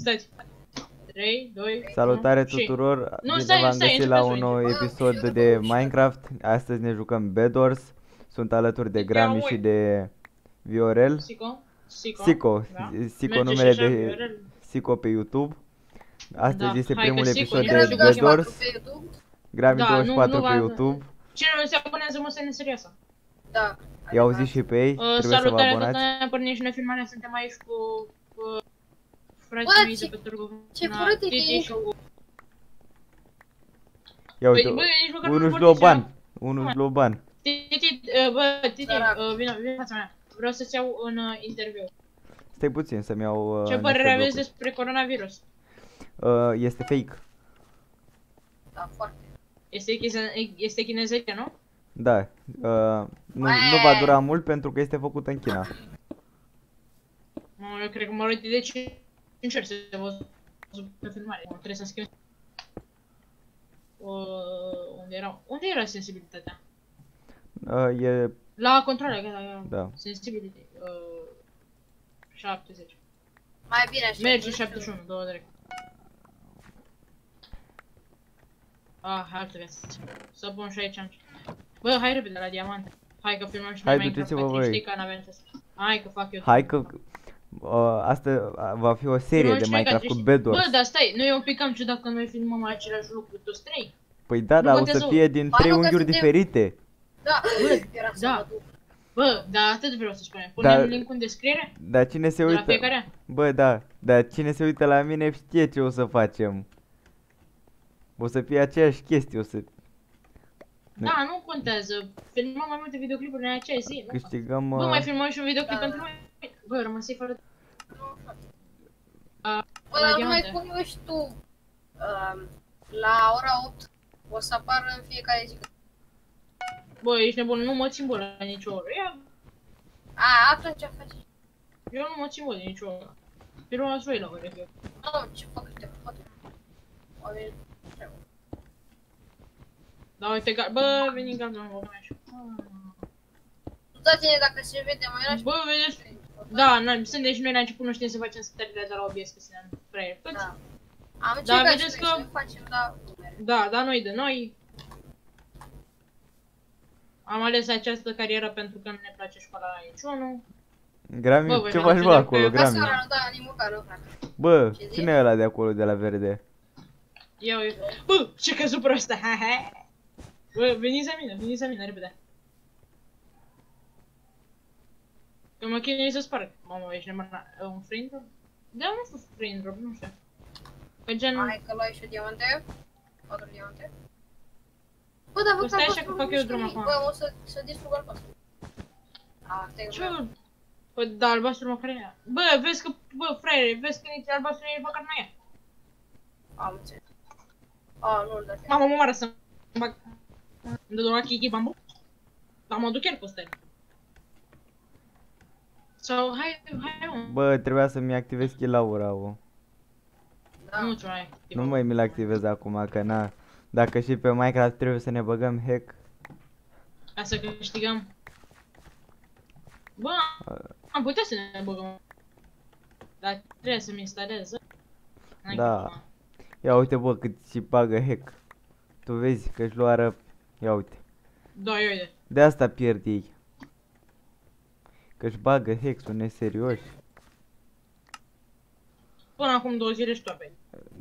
Stați. 3, 2, Salutare 1 și... tuturor, Nu, bine stai, v-am stai, găsit la un nou episod de Minecraft. Astăzi ne jucăm Bed Wars. Sunt alături de Grami și de Viorel. Sico, da. Sico Merge și numele așa, de Viorel. Sico pe YouTube. Astăzi Da, este hai că primul Sico, episod nici de nu știu Bed cum Wars. Grami Da, nu 24 pe va... YouTube. Cine nu se abonează, mă, să ne serioasă. Da. I-au zis și pe ei, trebuie să vă Salutare, abonați. tot ne-am pornit și noi filmarea, suntem aici cu frații mei de pe târgu. Ce furăte că ești? Ia uite, Băi, nici măcar unul nu își luă vorbiți, bani, unul își luă bani. Titi, vină în fața mea. Vreau să-ți iau un interviu. Stai puțin să-mi iau Ce niște părere aveți blocuri. despre coronavirus? Este fake. Da, foarte. Este chinezește, nu? Da, nu va dura mult pentru că este făcut în China. Eu cred că mă rog de 5 ori să văd pe filmare. Trebuie să scriu. Unde era sensibilitatea? E... La controle, gata, Da. sensibility. 70. Mai bine așa. Merge 71, două direct. Hai altă viață. Să pun și aici. Bă, hai repede la diamante. Hai că filmăm și Hai, noi Minecraft, duceți-vă voi. știi că n-avem ce să... Hai că fac eu. Hai că asta va fi o serie de Minecraft cu Bed Wars. Bă, dar stai, nu e un pic cam ciudat că noi filmăm același lucru toți trei? Păi da, dar o să fie din 3 unghiuri diferite. Da, da. Bă, dar atât vreau să spunem. Punem link în descriere? Dar cine se La uită? fiecare? Bă, da, dar cine se uită la mine știe ce o să facem. O să fie aceeași chestie, o să... Da, nu contează. Filmăm mai multe videoclipuri în aceea zi, nu? Câștigăm... Bă, mai filmăm și un videoclip pentru noi. Bă, rămăsei fără... Bă, dar nu mai spun eu și tu. La ora 8 o să apară în fiecare zi. Bă, ești nebun, nu mă țin bă la nicio oră. Atunci faci. Eu nu mă țin bă de nicio oră. Filmați voi la ore. Nu, ce fac te pot. Da, uite, bă, veni galben, bă, așa. Uitați-ne dacă se vede mai era și... Bă, vedeți? Da, suntem și noi la început, nu știm să facem stările de la OBS, că suntem prea toți. Da. Am încercat și noi să facem, dar... Da, noi de noi. Am ales această carieră pentru că nu ne place școala la niciunul. Grami, ce faci bă acolo, Grami? Bă, cine e ăla de acolo, de la verde? Eu. Bă, ce căzut proastă, Bă, veniți la mine, repede. Că mă chinui să sparg. Mamă, ești nemărna. Un frame drop? Da, nu fost frame drop, nu știu. Că gen... Hai că luai și diamante. 4 diamante. Bă, dar văd stai așa că fac eu drum acum. Bă, o să distrug albastru. Ce? Bă, da, albastru măcar e. Bă, vezi că, bă, fraiere, vezi că nici albastru nici măcar nu e. Am înțeles. Nu-l dă. Mamă, mă omoară să-mi bag. Îmi dă doar Kiki bambu. Dar mă duc chiar pe ăsta. Sau, hai, Bă, trebuia să-mi activez kill-ul. Nu ce mai nu mai mi-l activez acum, că na. Dacă și pe Minecraft trebuie să ne băgăm hack. Ca să câștigăm. Bă, am putea să ne băgăm. Dar trebuie să-mi instalez. Da. Ia uite bă cât și bagă hack. Tu vezi că-și luară. Ia uite. Da, uite. De asta pierd ei. Că-și bagă hack, sunt neserioși. Până acum 2 zile și tu aveai.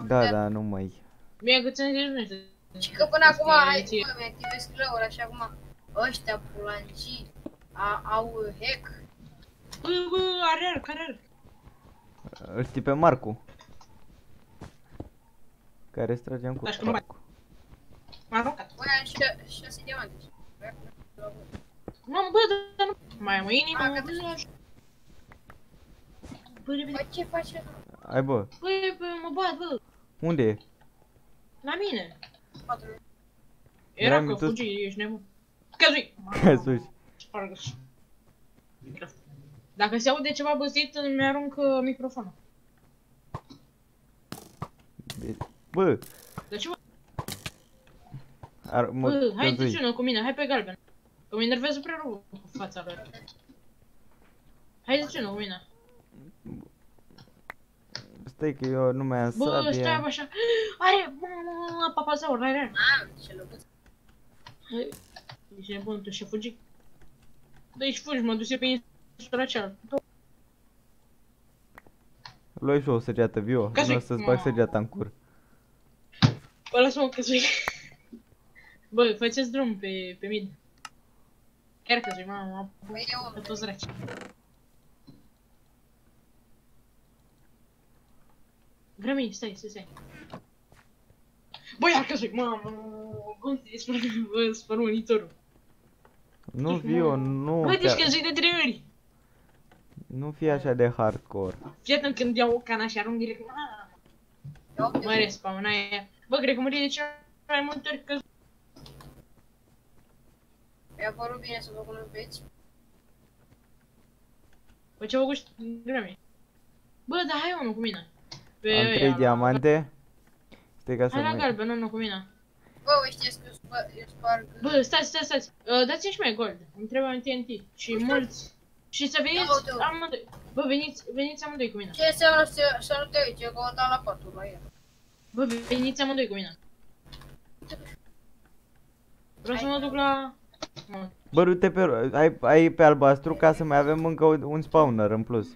Da, nu mai. Bine că ți-am zis nu știu. Și că până acum, hai, bă, mi-activez cloud așa acum. Ăștia pulancii au hack. Bă, are. Îl știi pe Marcu? Care stragem cu Marcu. M-a aruncat. Băi, am 6 diamante. Mamă, bă, dar nu... Mai am o inimă, bă, repede. Bă, ce faci? Hai bă. Bă, mă bat, bă. Unde e? La mine. 4. Era că fugi, ești nebun. Căzui. Căzui. Spargă-și. Dacă se aude ceva băzit, îmi arunc microfonul. Bă. De ce, bă? Bă, hai de cu mine, hai pe galben. Că mă enervează prea rău cu fața lor. Hai de cu mine. Stai că eu nu mai am Bă, stai sabie. așa. Are, papazaur, are. Ce lăbuț. Ești nebun, tu și fugi. Da, ești fugi, mă duce pe insula cealaltă. Luai și o săgeată, Vio. Căzui. Nu o să-ți bag săgeata în cur. Bă, lasă-mă căzui. Bă, faceți drum pe mid. Chiar căzui, m-am Păi eu, pe toți raci. Grămi, stai. Bă, iar căzui, mamă, cum te spăr monitorul? Nu, Vio, nu. Bă, deci căzui de 3 ori. Nu fi așa de hardcore. Fii atent când iau o cana și arunc direct. Mă respawn aia. Bă, cred că mărie de cea mai multe ori că... mi-a părut bine să vă cunoști. Bă, ce-a făcut Grămi? Bă, dar hai unul cu mine. Am 3 diamante. Stai ca să Hai la mai... galben, unul cu mine. Bă, voi știți că eu sparg... Bă, stai. Dați-mi și mie gold. Îmi trebuie un TNT. Și mulți. Și să veniți amândoi. Bă, veniți amândoi cu mine. Ce înseamnă să nu te uiți? Eu căutam la patul la el. Bă, veniți amândoi cu mine. Vreau să mă duc la... Bă, du-te pe... Ai pe albastru ca să mai avem încă un spawner în plus.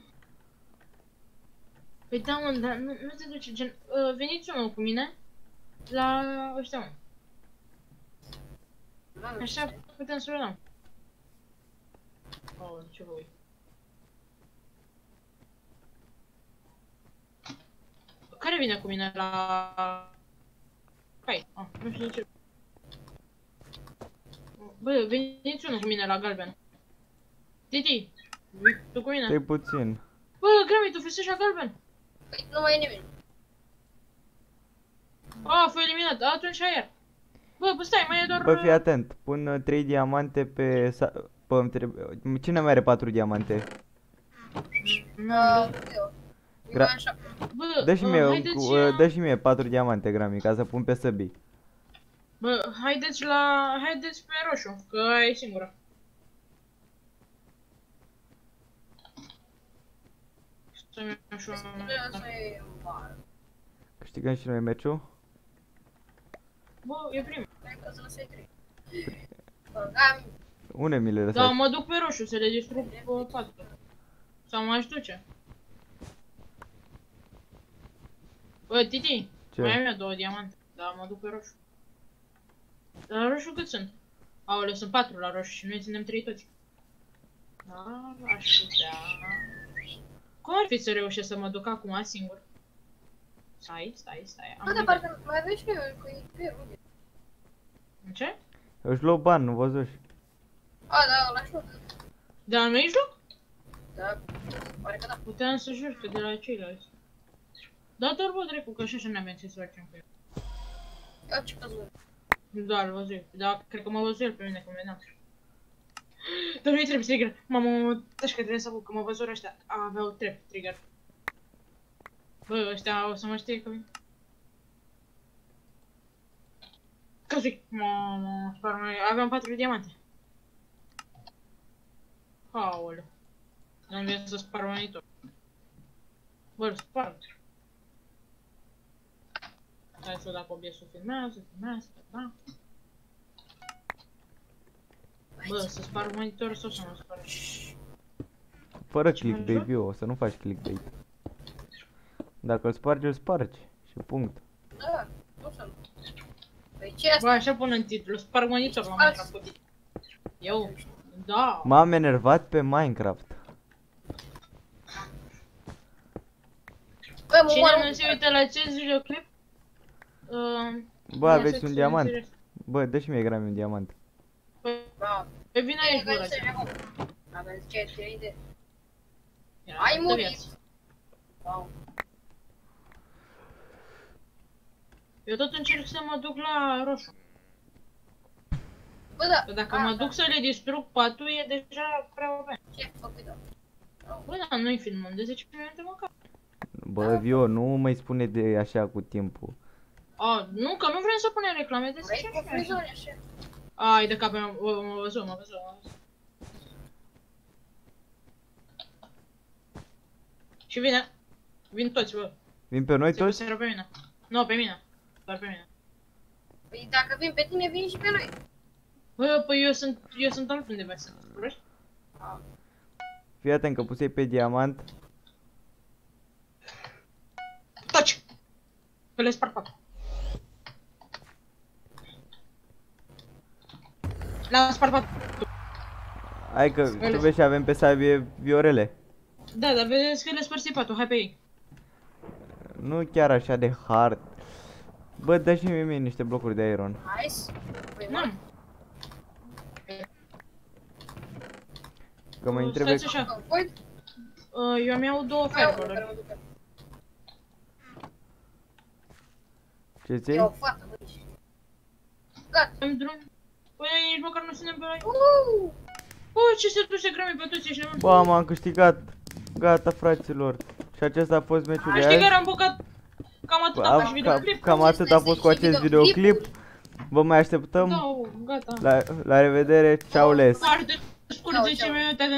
Păi da, mă, dar nu te duce gen... Veniți unul cu mine. La ăștia, mă. Așa putem să vedem. Oh, ce voi? Care vine cu mine la... Hai, nu știu de ce. Bă, veniți unul cu mine la galben. Titi, vii tu cu mine? Stai puțin. Bă, Grami, tu fii la galben. Păi nu mai e nimeni. A, f-a eliminat, atunci aer. Bă, stai, mai e doar... Bă, fii atent. Pun 3 diamante pe... Bă, cine mai are 4 diamante? Eu. Eu Gra- am 7. Bă, Dă și mie, haideți... dă și mie 4 diamante, Grami, ca să pun pe săbii. Bă, haideți pe roșu, că aia e singura. Să-mi iau și un... Câștigăm și noi meciul? Bă, e primul. Unde mi le Da, lăsați? mă duc pe roșu să le distrug pe 4. Sau mă aș duce. Bă, Titi, Ce? mai am eu 2 diamante. Da, mă duc pe roșu. Dar la roșu cât sunt? Aoleu, sunt 4 la roșu și noi ținem 3 toți. Da, aș putea... Cum ar fi să reușesc să mă duc acum singur? Stai. Am Bă, dar parcă mai avem și noi cu ei. Ce? Își luau bani, nu văzuși? A, da, ăla știu. De la noi joc? Da, pare că da. Puteam să jur că de la ceilalți. Da, doar bă, drecu, că și așa n-aveam ce să facem cu el. Eu ce căzut. Da, îl văzui. Da, cred că mă văzui el pe mine când veneam. Dar nu-i trebuie trigger. Mamă, taci că trebuie să apuc, că mă văzură ăștia. Aveau trigger. Bă, ăștia o să mă știe că vin. Căzui! Mamă, spar noi. Aveam 4 diamante. Aoleu. Nu-mi vine să spar monitor. Bă, îl sparg. Hai să dacă obiectul filmează, da. Bă, să sparg monitorul sau să nu sparg? Fără clickbait, Vio, să nu faci clickbait. Dacă îl spargi, îl spargi. Și punct. Da, nu să nu. Păi ce asta? Bă, așa pun în titlu, sparg monitorul la Minecraft. Eu? Da. M-am enervat pe Minecraft. Bă, mă Cine moară. nu se uită la acest videoclip? Bă, ia aveți să un țin diamant. interes. Bă, dă și mie Grami un diamant. Da. Pe vine aici, bă, Avem ce idee. Era Ai de murit. viață. Wow. Eu tot încerc să mă duc la roșu. Bă, da. Că dacă mă duc să le distrug patul, e deja prea open. Ce făcut, da? Bă, dar noi filmăm de 10 minute măcar. Bă, Vio, nu mai spune de așa cu timpul. A, nu, că nu vrem să punem reclame de 10 Vrei cu minute. frizuri așa? Ai de cap, m-a văzut. Și vine. Vin toți, bă. Vin pe noi Se toți? seră pe mine. Nu, pe mine. Doar pe mine. Păi dacă vin pe tine, vin și pe noi. Bă, păi eu sunt altundeva, să vorbești? Fii atent că pusei pe diamant. Taci! Că le sparg patru. Le-am spart patru. Hai că tu vezi și avem pe sabie viorele. Da, dar vedeți că le spărți patru, hai pe ei. Nu chiar așa de hard. Bă, dă și mie niște blocuri de iron. Nice. Păi mă. N-am. Că mă întrebe... Stați așa. Voi? Eu mi iau două fireball-uri. Ce ți-ai? E o fată, băi. Gata. Am drum. Păi nici măcar nu suntem pe noi. Uuu. Ce se duce grămii pe toți ăștia, mă. Bă, m-am câștigat. Gata, fraților. Și acesta a fost meciul de Știi azi. că am bucat cam atât ca și videoclip? Cam atât a fost cu acest videoclip. Vă mai așteptăm. Da, gata. La revedere. Ceau les. Foarte scurt, 10 minute de